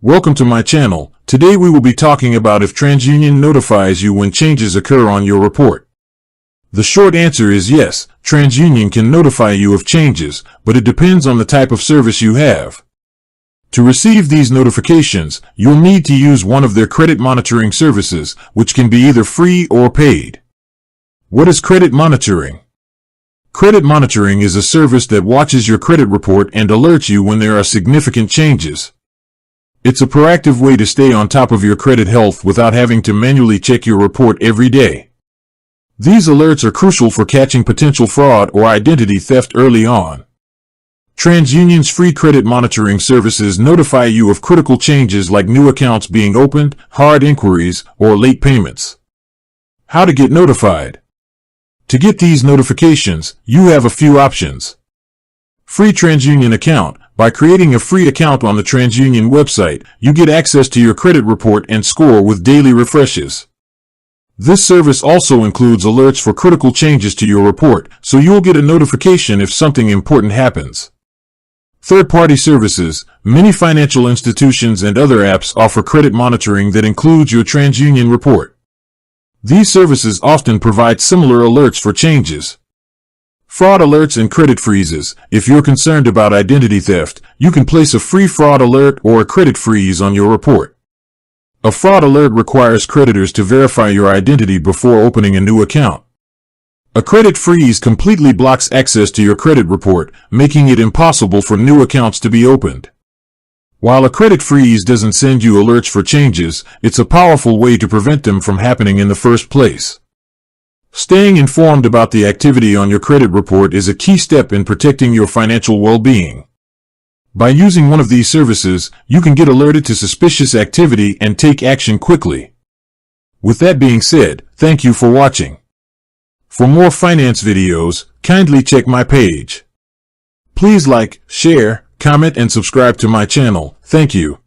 Welcome to my channel. Today we will be talking about if TransUnion notifies you when changes occur on your report. The short answer is yes, TransUnion can notify you of changes, but it depends on the type of service you have. To receive these notifications, you'll need to use one of their credit monitoring services, which can be either free or paid. What is credit monitoring? Credit monitoring is a service that watches your credit report and alerts you when there are significant changes. It's a proactive way to stay on top of your credit health without having to manually check your report every day. These alerts are crucial for catching potential fraud or identity theft early on. TransUnion's free credit monitoring services notify you of critical changes like new accounts being opened, hard inquiries, or late payments. How to get notified? To get these notifications, you have a few options. Free TransUnion account. By creating a free account on the TransUnion website, you get access to your credit report and score with daily refreshes. This service also includes alerts for critical changes to your report, so you'll get a notification if something important happens. Third-party services. Many financial institutions and other apps offer credit monitoring that includes your TransUnion report. These services often provide similar alerts for changes. Fraud alerts and credit freezes. If you're concerned about identity theft, you can place a free fraud alert or a credit freeze on your report. A fraud alert requires creditors to verify your identity before opening a new account. A credit freeze completely blocks access to your credit report, making it impossible for new accounts to be opened. While a credit freeze doesn't send you alerts for changes, it's a powerful way to prevent them from happening in the first place. Staying informed about the activity on your credit report is a key step in protecting your financial well-being. By using one of these services, you can get alerted to suspicious activity and take action quickly. With that being said, thank you for watching. For more finance videos, kindly check my page. Please like, share, comment, and subscribe to my channel. Thank you.